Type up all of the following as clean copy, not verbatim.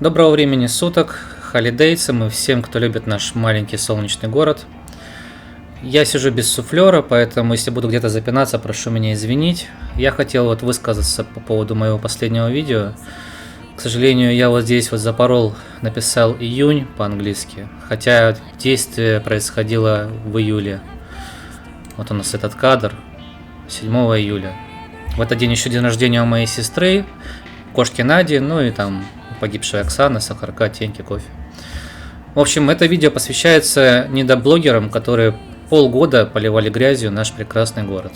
Доброго времени суток, холидейцам и всем, кто любит наш маленький солнечный город. Я сижу без суфлера, поэтому если буду где-то запинаться, прошу меня извинить. Я хотел высказаться по поводу моего последнего видео. К сожалению, я здесь запорол, написал июнь по-английски, хотя действие происходило в июле. Вот у нас этот кадр, 7 июля. В этот день еще день рождения у моей сестры, кошки Нади, ну и там погибшая Оксана, Сахарка, Теньки, Кофе. В общем, это видео посвящается недоблогерам, которые полгода поливали грязью наш прекрасный город.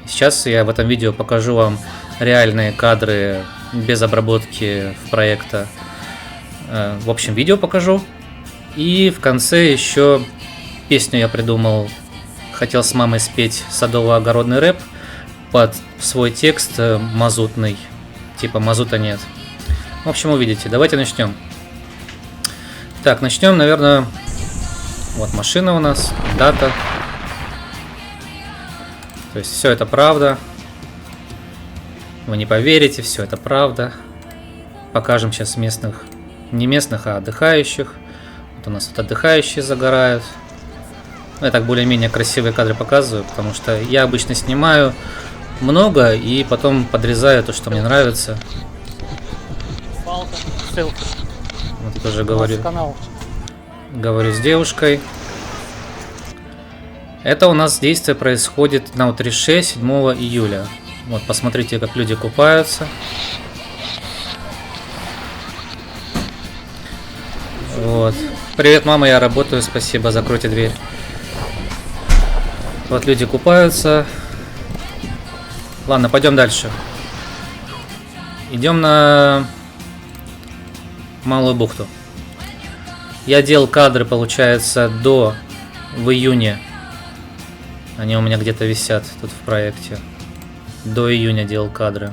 Сейчас я в этом видео покажу вам реальные кадры без обработки проекта. В общем, видео покажу. И в конце еще песню я придумал. Хотел с мамой спеть садово-огородный рэп под свой текст мазутный. Типа мазута нет. В общем, увидите. Давайте начнем. Так, начнем, наверное... Вот машина у нас, дата. То есть все это правда. Вы не поверите, все это правда. Покажем сейчас местных, не местных, а отдыхающих. Вот у нас вот отдыхающие загорают. Я так более-менее красивые кадры показываю, потому что я обычно снимаю много и потом подрезаю то, что мне нравится. Ссылка. Вот тоже говорю с девушкой. Это у нас действие происходит на Утрише 7 июля. Вот, посмотрите, как люди купаются. Вот. Привет, мама, я работаю, спасибо, закройте дверь. Вот люди купаются. Ладно, пойдем дальше. Идем на Малую бухту. Я делал кадры, получается, в июне. Они у меня где-то висят тут в проекте. До июня делал кадры.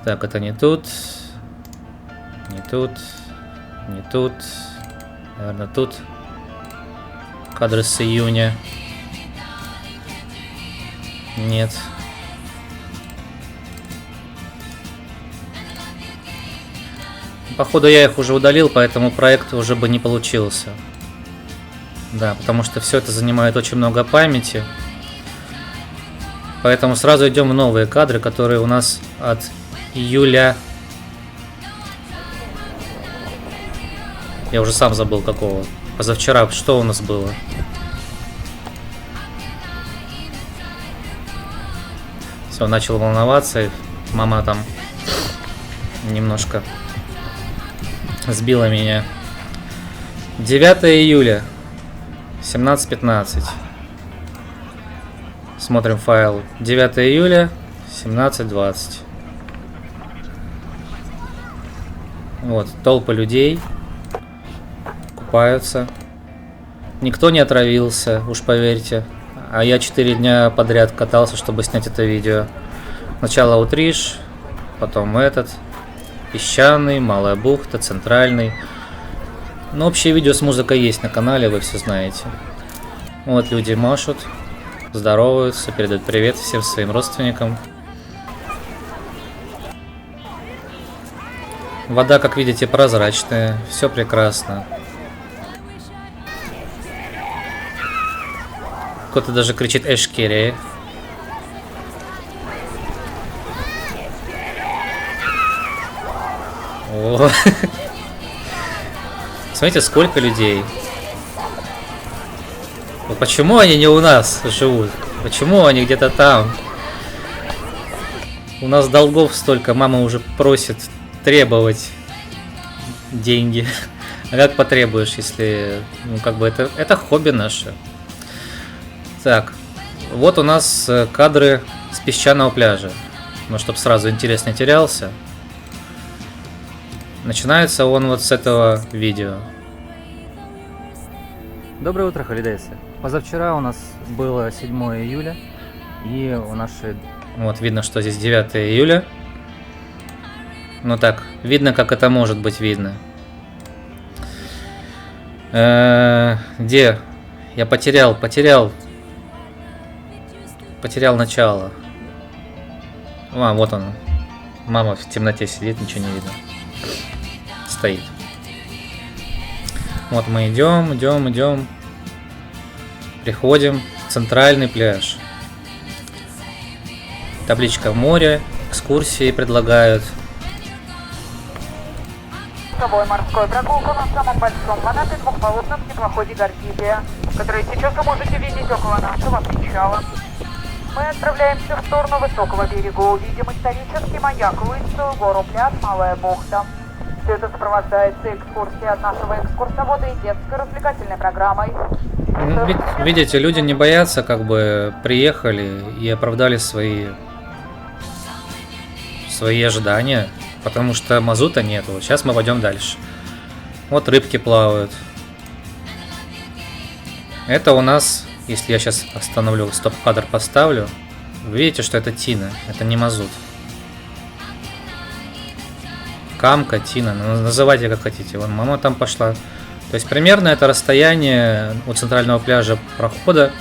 Так, это не тут. Не тут. Не тут. Наверное, тут. Кадры с июня. Нет. Походу я их уже удалил, поэтому проект уже бы не получился. Да, потому что все это занимает очень много памяти. Поэтому сразу идем в новые кадры, которые у нас от июля. Я уже сам забыл какого. Позавчера что у нас было? Все, начал волноваться. Мама там немножко сбила меня. 9 июля 17:15. Смотрим файл. 9 июля 17:20. Вот, толпа людей купаются. Никто не отравился, уж поверьте. А я 4 дня подряд катался, чтобы снять это видео. Сначала Утриш, потом этот. Песчаный, Малая бухта, Центральный. Но общее видео с музыкой есть на канале, вы все знаете. Вот люди машут, здороваются, передают привет всем своим родственникам. Вода, как видите, прозрачная, все прекрасно. Кто-то даже кричит Эшкере. О. Смотрите, сколько людей. Почему они не у нас живут? Почему они где-то там? У нас долгов столько, мама уже просит требовать деньги. А как потребуешь, если, ну, как бы это хобби наше. Так, вот у нас кадры с песчаного пляжа. Ну, чтобы сразу интерес не терялся. Начинается он вот с этого видео. Доброе утро, холидейсы. Позавчера у нас было 7 июля, и у нашей... Вот видно, что здесь 9 июля. Ну так, видно, как это может быть видно. Где? Я потерял начало. А, вот оно. Мама в темноте сидит, ничего не видно. Стоит. Вот мы идем. Приходим в центральный пляж. Табличка море, экскурсии предлагают. Морскую прогулку на самом большом канате двухполосном теплоходе «Горгизия», который сейчас вы можете видеть около нашего причала. Мы отправляемся в сторону высокого берега, увидим исторический маяк, улицу, гору Пляж, Малая бухта. Все это сопровождается экскурсией от нашего экскурсовода и детской развлекательной программой. Видите, люди не боятся, как бы приехали и оправдали свои ожидания, потому что мазута нету. Вот сейчас мы пойдем дальше. Вот рыбки плавают. Это у нас, если я сейчас остановлю, стоп-кадр поставлю, вы видите, что это тина, это не мазут. Камка, тина, называйте как хотите. Вон мама там пошла. То есть примерно это расстояние от центрального пляжа прохода.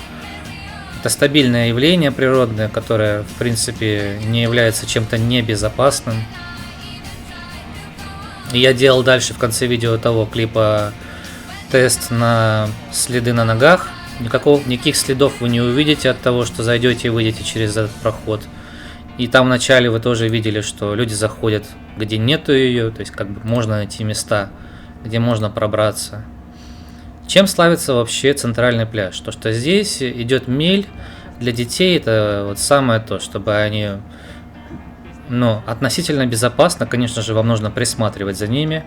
Это стабильное явление природное, которое в принципе не является чем-то небезопасным. И я делал дальше в конце видео того клипа тест на следы на ногах. Никаких следов вы не увидите от того, что зайдете и выйдете через этот проход. И там вначале вы тоже видели, что люди заходят, где нету ее, то есть как бы можно найти места, где можно пробраться. Чем славится вообще центральный пляж? То, что здесь идет мель для детей, это вот самое то, чтобы они, относительно безопасно, конечно же, вам нужно присматривать за ними,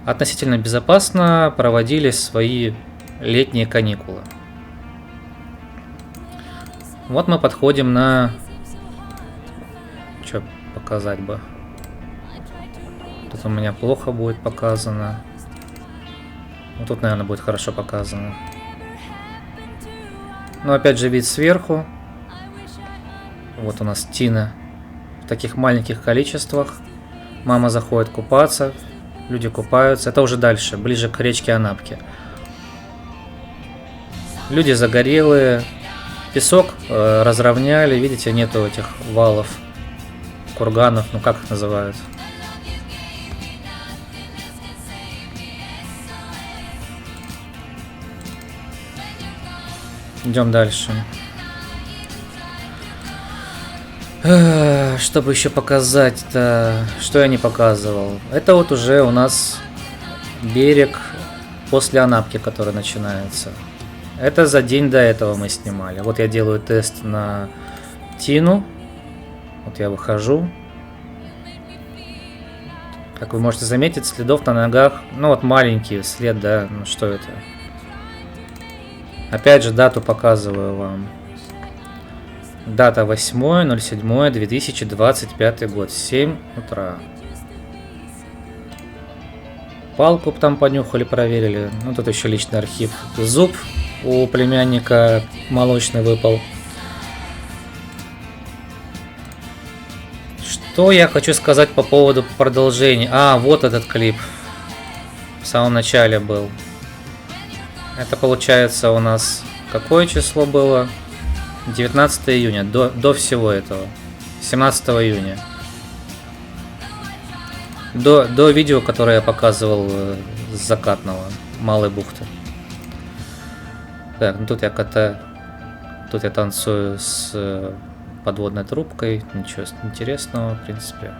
относительно безопасно проводили свои летние каникулы. Вот мы подходим на... Что показать бы? Тут у меня плохо будет показано. Вот тут, наверное, будет хорошо показано. Но опять же вид сверху. Вот у нас тина в таких маленьких количествах. Мама заходит купаться. Люди купаются. Это уже дальше, ближе к речке Анапки. Люди загорелые. Песок разровняли. Видите, нету этих валов, курганов. Ну как их называют? Идем дальше. Чтобы еще показать-то, что я не показывал. Это вот уже у нас берег после Анапки, который начинается. Это за день до этого мы снимали. Вот я делаю тест на тину. Вот я выхожу. Как вы можете заметить, следов на ногах. Ну вот маленький след, да. Ну что это? Опять же дату показываю вам. Дата 8.07.2025 год. 7 утра. Палку там понюхали, проверили. Ну тут еще личный архив. Зуб у племянника молочный выпал. Что я хочу сказать по поводу продолжения? Вот этот клип. В самом начале был. Это получается у нас какое число было? 19 июня, до всего этого. 17 июня. До видео, которое я показывал с закатного Малой бухты. Так, ну тут я танцую с подводной трубкой. Ничего интересного, в принципе.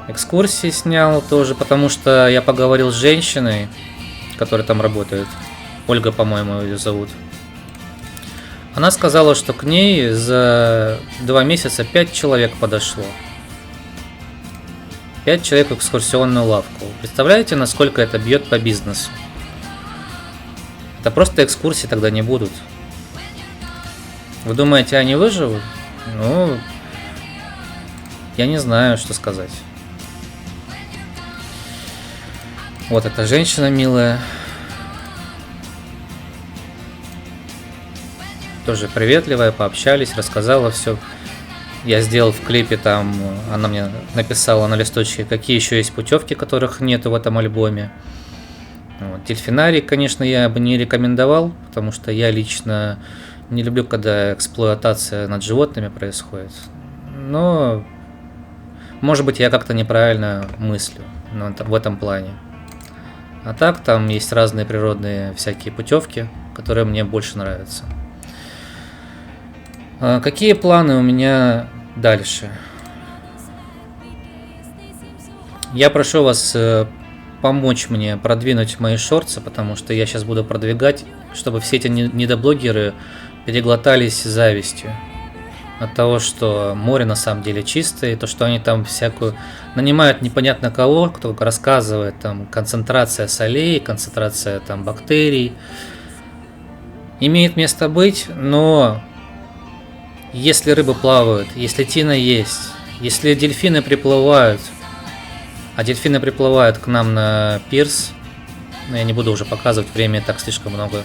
Экскурсии снял тоже, потому что я поговорил с женщиной, которая там работает. Ольга, по-моему, ее зовут. Она сказала, что к ней за 2 месяца 5 человек подошло. 5 человек в экскурсионную лавку. Представляете, насколько это бьет по бизнесу? Это просто экскурсии тогда не будут. Вы думаете, они выживут? Ну, я не знаю, что сказать. Вот эта женщина милая. Тоже приветливая, пообщались, рассказала все. Я сделал в клипе там, она мне написала на листочке, какие еще есть путевки, которых нету в этом альбоме. Вот. Дельфинарий, конечно, я бы не рекомендовал, потому что я лично не люблю, когда эксплуатация над животными происходит. Но, может быть, я как-то неправильно мыслю в этом плане. А так, там есть разные природные всякие путевки, которые мне больше нравятся. Какие планы у меня дальше? Я прошу вас помочь мне продвинуть мои шорты, потому что я сейчас буду продвигать, чтобы все эти недоблогеры переглотались завистью от того, что море на самом деле чистое, и то, что они там всякую нанимают непонятно кого, кто рассказывает, там концентрация солей, концентрация там бактерий. Имеет место быть, но если рыбы плавают, если тина есть, если дельфины приплывают, а дельфины приплывают к нам на пирс, но я не буду уже показывать, времени так слишком много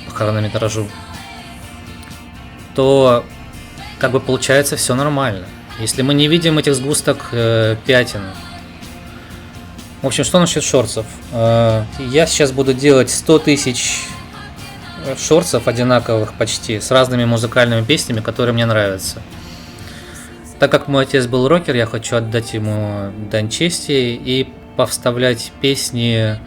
по хронометражу, то как бы получается все нормально. Если мы не видим этих сгусток пятен. В общем, что насчет шортсов? Я сейчас буду делать 100 тысяч шортсов одинаковых почти, с разными музыкальными песнями, которые мне нравятся. Так как мой отец был рокер, я хочу отдать ему дань чести и повставлять песни,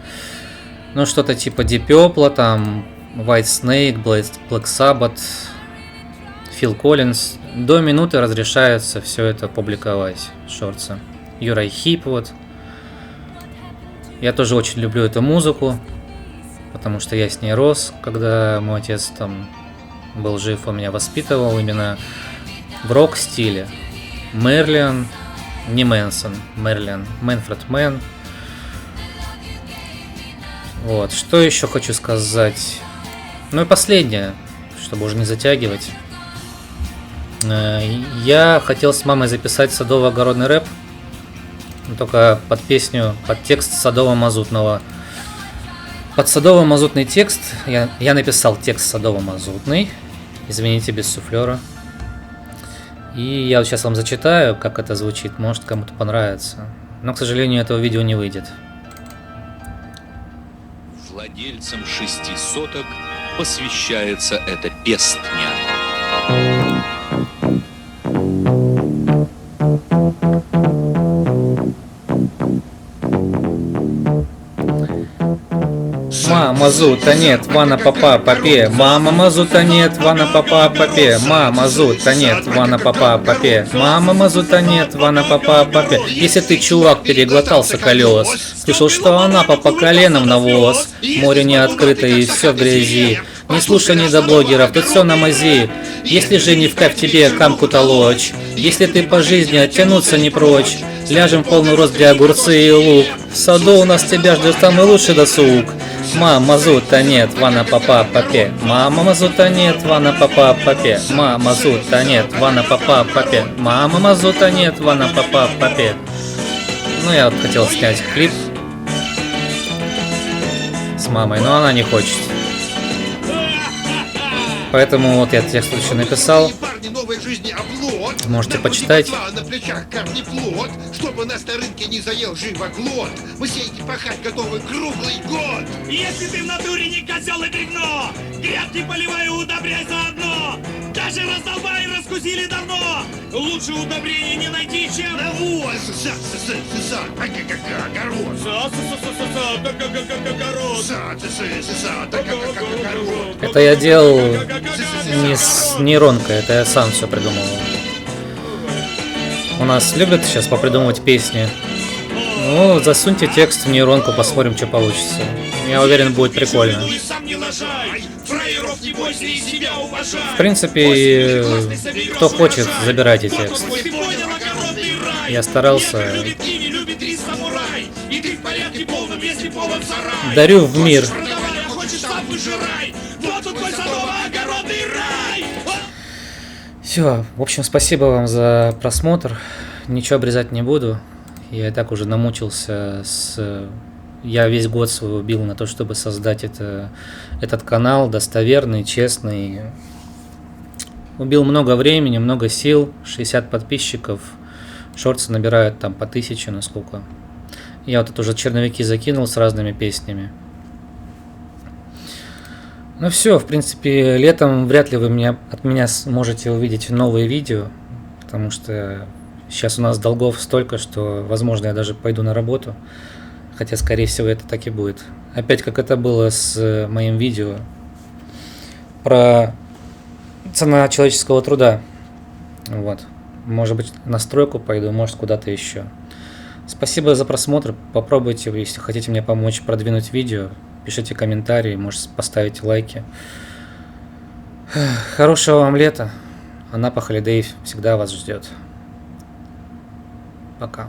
ну что-то типа Deep Purple, там White Snake, Black Sabbath, Фил Коллинз. До минуты разрешается все это публиковать, шортсы. Юрай Хип, вот. Я тоже очень люблю эту музыку, потому что я с ней рос, когда мой отец там был жив, он меня воспитывал именно в рок-стиле. Мерлин, не Мэнсон, Мерлин, Мэнфред Мэн. Вот, что еще хочу сказать? Ну и последнее, чтобы уже не затягивать. Я хотел с мамой записать садово-огородный рэп, только под песню, под текст садово-мазутного. Под садово-мазутный текст я написал текст садово-мазутный, извините, без суфлера. И я вот сейчас вам зачитаю, как это звучит, может кому-то понравится. Но, к сожалению, этого видео не выйдет. Владельцам 6 соток посвящается эта пестня. Мазута нет, вана папа папе. Мама мазута нет, вана папа папе. Мама мазута нет, вана папа папе. Мама мазута нет, вана папа папе. Если ты, чувак, переглотался колес, слышал, что она по коленам навоз. Море не открыто и все в грязи. Не слушай недоблогеров, тут все на мази. Если же не в кайф тебе камку толочь, если ты по жизни оттянуться не прочь, ляжем в полный рост, где огурцы и лук. В саду у нас тебя ждет самый лучший досуг. Мама мазута нет, вана папа папе. Мама мазута нет, вана папа папе. Мама мазута нет, вана папа папе. Мама мазута нет, вана папа папе. Ну я вот хотел снять клип с мамой, но она не хочет. Поэтому вот я текст еще написал. Можете почитать. На плечах корнеплод, чтобы нас на рынке не заел живоглот. Мы сеять и пахать готовы круглый год. Если ты в натуре не козел и бревно, грядки поливай и удобряй заодно. Даже раздолбай раскусили давно. Лучше удобрения не найти, чем навоз. Это я делал не с нейронкой, это я сам все придумал. У нас любят сейчас попридумывать песни. Ну, засуньте текст в нейронку, посмотрим, что получится. Я уверен, будет прикольно. В принципе, кто хочет, забирайте текст. Я старался. Дарю в мир. Все, в общем, спасибо вам за просмотр. Ничего обрезать не буду. Я и так уже намучился Я весь год свой убил на то, чтобы создать этот канал достоверный, честный. Убил много времени, много сил, 60 подписчиков. Шорты набирают там по 1000, насколько. Я вот тут уже черновики закинул с разными песнями. Ну все, в принципе, летом вряд ли вы от меня сможете увидеть новые видео, потому что сейчас у нас долгов столько, что, возможно, я даже пойду на работу. Хотя, скорее всего, это так и будет. Опять, как это было с моим видео про цена человеческого труда. Вот. Может быть, на стройку пойду, может, куда-то еще. Спасибо за просмотр. Попробуйте, если хотите мне помочь продвинуть видео, пишите комментарии, может, поставите лайки. Хорошего вам лета. Анапа Holiday всегда вас ждет. Пока.